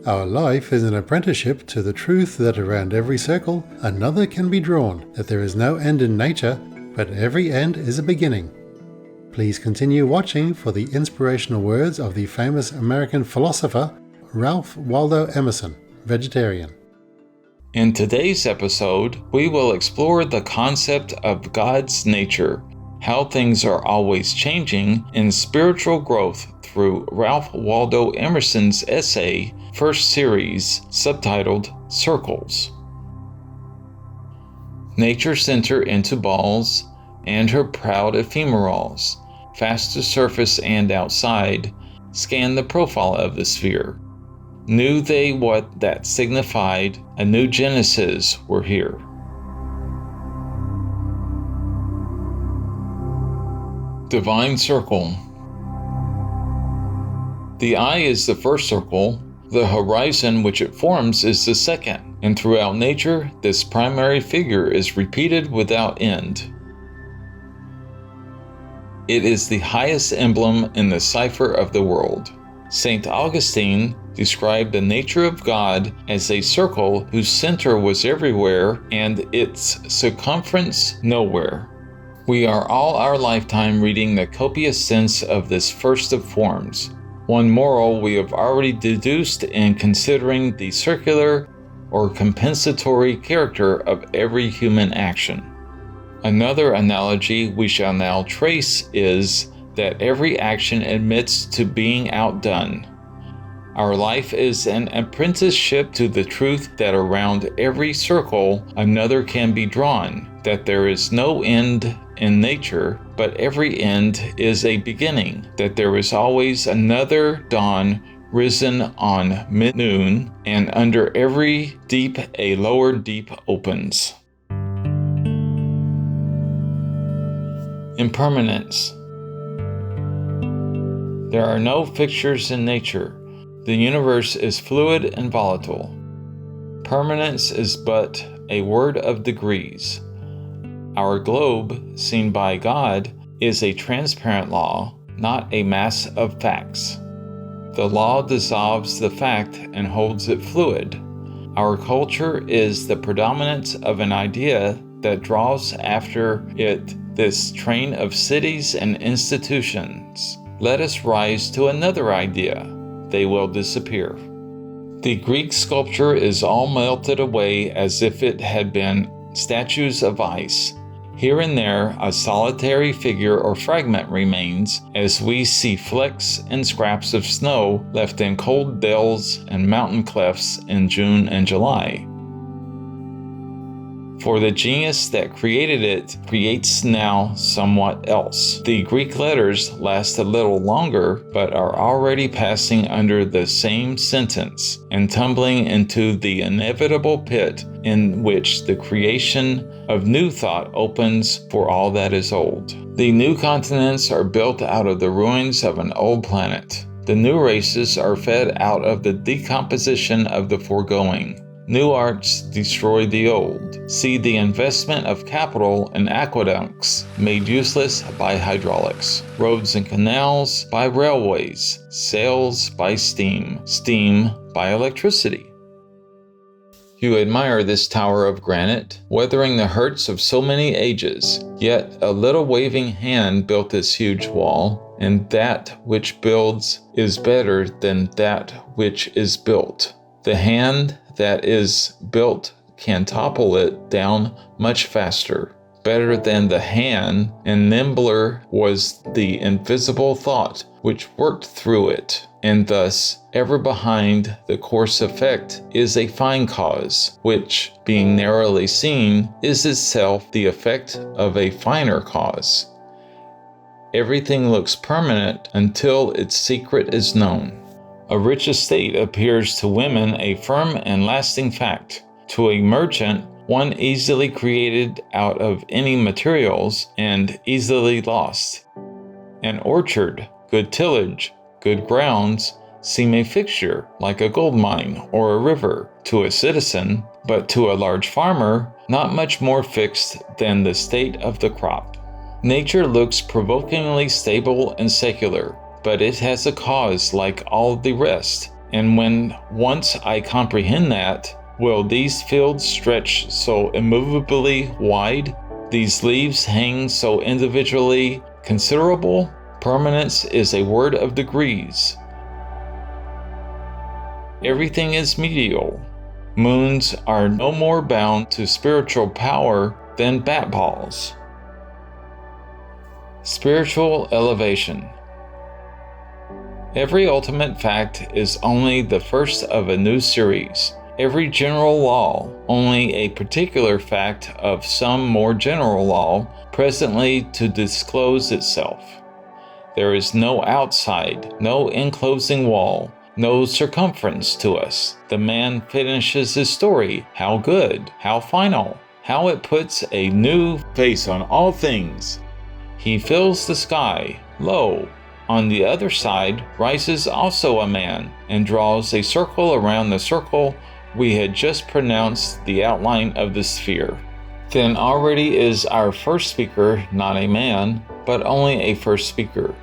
Our life is an apprenticeship to the truth that around every circle another can be drawn, that there is no end in nature, but every end is a beginning. Please continue watching for the inspirational words of the famous American philosopher Ralph Waldo Emerson, vegetarian. In today's episode, we will explore the concept of God's nature, how things are always changing, and spiritual growth through Ralph Waldo Emerson's essay, first series, subtitled Circles. Nature's enter into balls, and her proud ephemerals, fast to surface and outside, scan the profile of the sphere. Knew they what that signified, a new Genesis were here. Divine Circle. The eye is the first circle, the horizon which it forms is the second, and throughout nature this primary figure is repeated without end. It is the highest emblem in the cipher of the world. St. Augustine described the nature of God as a circle whose center was everywhere and its circumference nowhere. We are all our lifetime reading the copious sense of this first of forms. One moral we have already deduced in considering the circular or compensatory character of every human action. Another analogy we shall now trace is that every action admits to being outdone. Our life is an apprenticeship to the truth that around every circle another can be drawn, that there is no end in nature, but every end is a beginning, that there is always another dawn risen on mid-noon, and under every deep a lower deep opens. Impermanence. There are no fixtures in nature. The universe is fluid and volatile. Permanence is but a word of degrees. Our globe, seen by God, is a transparent law, not a mass of facts. The law dissolves the fact and holds it fluid. Our culture is the predominance of an idea that draws after it this train of cities and institutions. Let us rise to another idea. They will disappear. The Greek sculpture is all melted away as if it had been statues of ice. Here and there, a solitary figure or fragment remains, as we see flecks and scraps of snow left in cold dells and mountain clefts in June and July. For the genius that created it creates now somewhat else. The Greek letters last a little longer, but are already passing under the same sentence and tumbling into the inevitable pit in which the creation of new thought opens for all that is old. The new continents are built out of the ruins of an old planet. The new races are fed out of the decomposition of the foregoing. New arts destroy the old. See the investment of capital in aqueducts made useless by hydraulics, roads and canals by railways, sails by steam, steam by electricity. You admire this tower of granite, weathering the hurts of so many ages, yet a little waving hand built this huge wall, and that which builds is better than that which is built. The hand that is built can topple it down much faster. Better than the hand and nimbler was the invisible thought which worked through it, and thus ever behind the coarse effect is a fine cause, which, being narrowly seen, is itself the effect of a finer cause. Everything looks permanent until its secret is known. A rich estate appears to women a firm and lasting fact. To a merchant, one easily created out of any materials and easily lost. An orchard, good tillage, good grounds, seem a fixture like a gold mine or a river to a citizen, but to a large farmer, not much more fixed than the state of the crop. Nature looks provokingly stable and secular, but it has a cause like all the rest. And when once I comprehend that, will these fields stretch so immovably wide, these leaves hang so individually considerable? Permanence is a word of degrees. Everything is medial. Moons are no more bound to spiritual power than bat balls. Spiritual elevation. Every ultimate fact is only the first of a new series. Every general law, only a particular fact of some more general law, presently to disclose itself. There is no outside, no enclosing wall, no circumference to us. The man finishes his story. How good, how final, how it puts a new face on all things. He fills the sky. Lo, on the other side rises also a man, and draws a circle around the circle we had just pronounced the outline of the sphere. Then already is our first speaker not a man, but only a first speaker.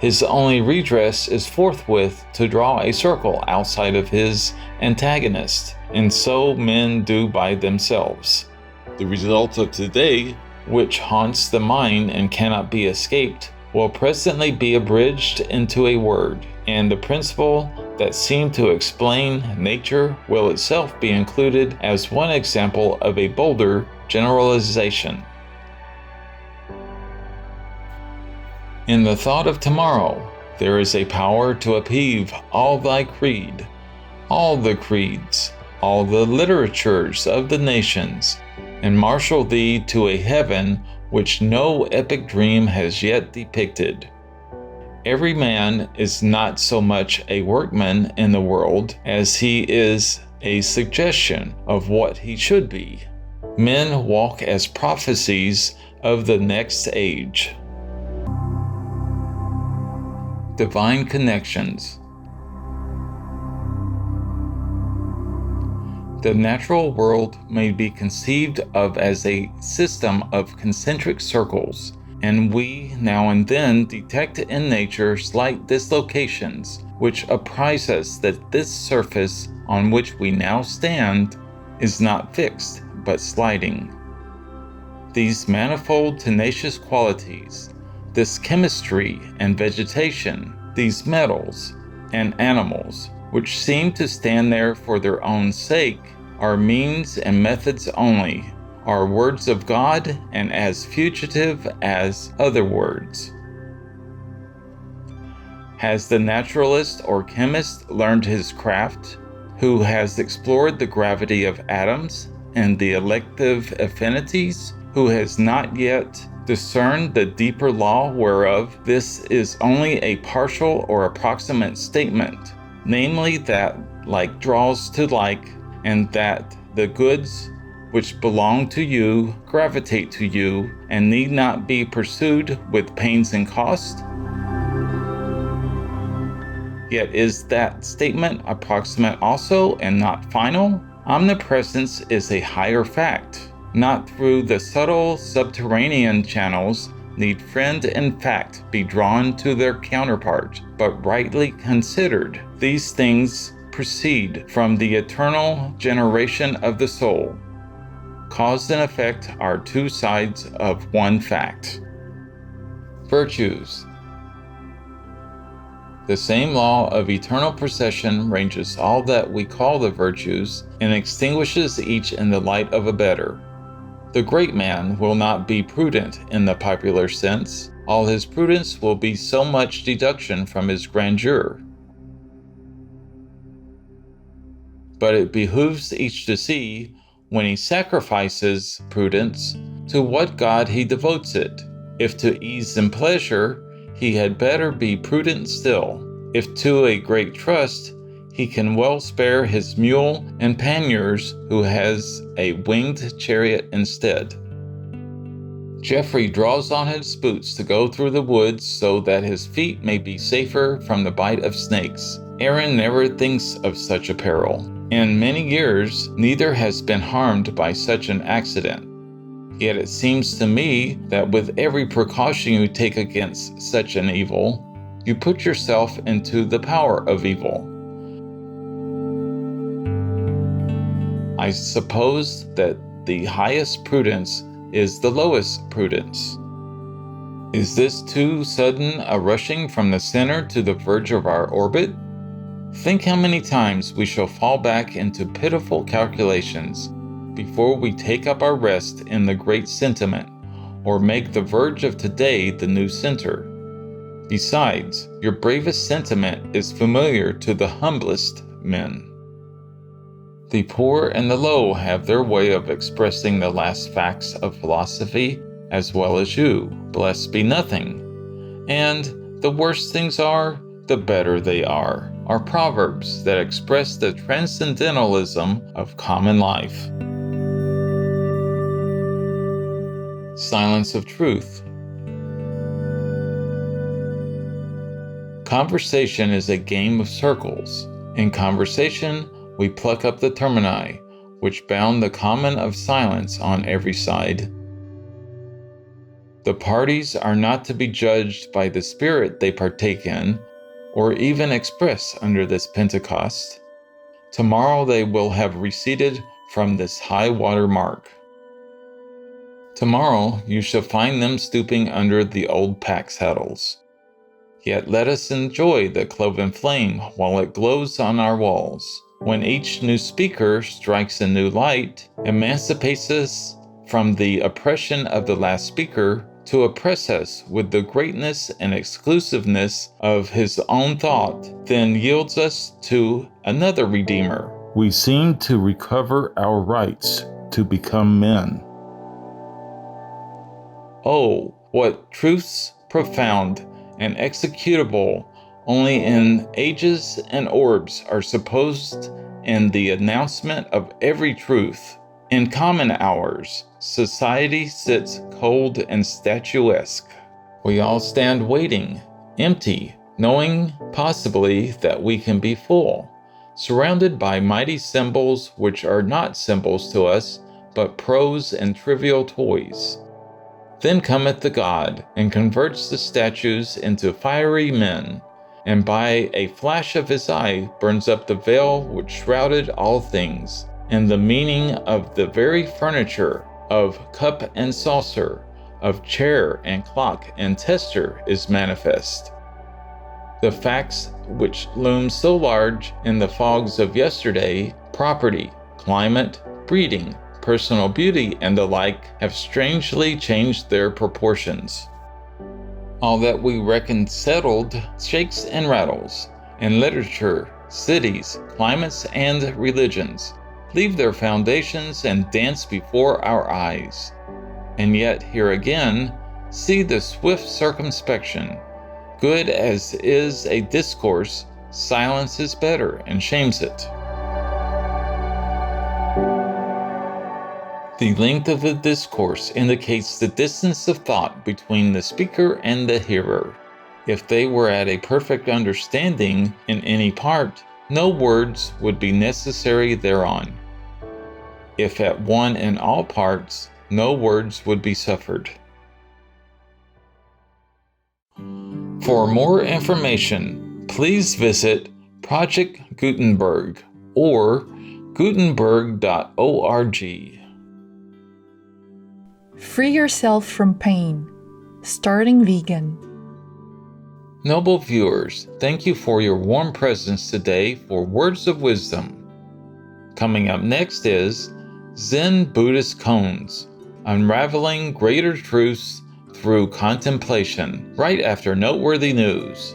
His only redress is forthwith to draw a circle outside of his antagonist, and so men do by themselves. The result of today, which haunts the mind and cannot be escaped, will presently be abridged into a word, and the principle that seemed to explain nature will itself be included as one example of a bolder generalization. In the thought of tomorrow, there is a power to upheave all thy creed, all the creeds, all the literatures of the nations, and marshal thee to a heaven which no epic dream has yet depicted. Every man is not so much a workman in the world as he is a suggestion of what he should be. Men walk as prophecies of the next age. Divine connections. The natural world may be conceived of as a system of concentric circles, and we now and then detect in nature slight dislocations which apprise us that this surface on which we now stand is not fixed but sliding. These manifold tenacious qualities, this chemistry and vegetation, these metals and animals, which seem to stand there for their own sake, are means and methods only, are words of God and as fugitive as other words. Has the naturalist or chemist learned his craft, who has explored the gravity of atoms and the elective affinities, who has not yet discerned the deeper law whereof this is only a partial or approximate statement, namely that like draws to like, and that the goods which belong to you gravitate to you and need not be pursued with pains and cost? Yet is that statement approximate also and not final? Omnipresence is a higher fact. Not through the subtle subterranean channels need friend and fact be drawn to their counterpart, but rightly considered, these things proceed from the eternal generation of the soul. Cause and effect are two sides of one fact. Virtues. The same law of eternal procession ranges all that we call the virtues and extinguishes each in the light of a better. The great man will not be prudent in the popular sense. All his prudence will be so much deduction from his grandeur. But it behooves each to see, when he sacrifices prudence, to what God he devotes it. If to ease and pleasure, he had better be prudent still. If to a great trust, he can well spare his mule and panniers, who has a winged chariot instead. Geoffrey draws on his boots to go through the woods so that his feet may be safer from the bite of snakes. Aaron never thinks of such a peril. In many years, neither has been harmed by such an accident. Yet it seems to me that with every precaution you take against such an evil, you put yourself into the power of evil. I suppose that the highest prudence is the lowest prudence. Is this too sudden a rushing from the center to the verge of our orbit? Think how many times we shall fall back into pitiful calculations before we take up our rest in the great sentiment, or make the verge of today the new center. Besides, your bravest sentiment is familiar to the humblest men. The poor and the low have their way of expressing the last facts of philosophy, as well as you, blessed be nothing. And the worse things are, the better they are proverbs that express the transcendentalism of common life. Silence of truth. Conversation is a game of circles. In conversation, we pluck up the termini, which bound the common of silence on every side. The parties are not to be judged by the spirit they partake in, or even express under this Pentecost. Tomorrow they will have receded from this high water mark. Tomorrow you shall find them stooping under the old pack saddles. Yet let us enjoy the cloven flame while it glows on our walls. When each new speaker strikes a new light, emancipates us from the oppression of the last speaker to oppress us with the greatness and exclusiveness of his own thought, then yields us to another Redeemer. We seem to recover our rights to become men. Oh, what truths profound and executable only in ages and orbs are supposed in the announcement of every truth. In common hours, society sits cold and statuesque. We all stand waiting, empty, knowing possibly that we can be full, surrounded by mighty symbols which are not symbols to us, but prose and trivial toys. Then cometh the God, and converts the statues into fiery men, and by a flash of his eye burns up the veil which shrouded all things, and the meaning of the very furniture, of cup and saucer, of chair and clock and tester is manifest. The facts which loomed so large in the fogs of yesterday, property, climate, breeding, personal beauty, and the like, have strangely changed their proportions. All that we reckon settled shakes and rattles, and literature, cities, climates, and religions leave their foundations and dance before our eyes. And yet here again, see the swift circumspection. Good as is a discourse, silence is better and shames it. The length of the discourse indicates the distance of thought between the speaker and the hearer. If they were at a perfect understanding in any part, no words would be necessary thereon. If at one in all parts, no words would be suffered. For more information, please visit Project Gutenberg or gutenberg.org. Free yourself from pain. Starting vegan. Noble viewers, thank you for your warm presence today for Words of Wisdom. Coming up next is Zen Buddhist Koans, unraveling greater truths through contemplation, right after noteworthy news.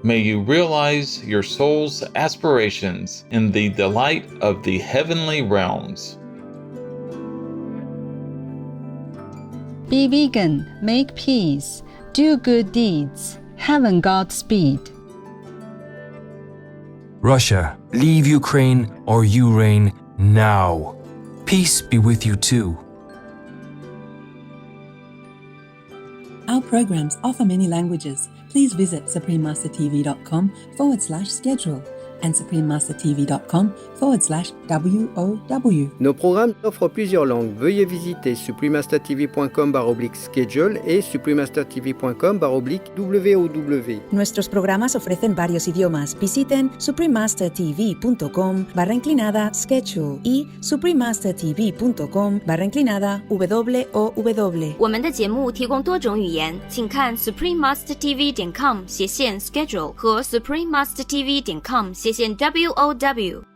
May you realize your soul's aspirations in the delight of the heavenly realms. Be vegan, make peace, do good deeds, heaven Godspeed. Russia, leave Ukraine or you reign now. Peace be with you too. Our programs offer many languages. Please visit suprememastertv.com/schedule. and suprememastertv.com/WOW. Nos programmes offrent plusieurs langues. Veuillez visiter suprememastertv.com/schedule et suprememastertv.com/WOW. Nuestros programas ofrecen varios idiomas. Visiten suprememastertv.com/schedule y suprememastertv.com/WOW。我们的节目提供多种语言，请看 suprememastertv.com/schedule 和 suprememastertv.com/WOW。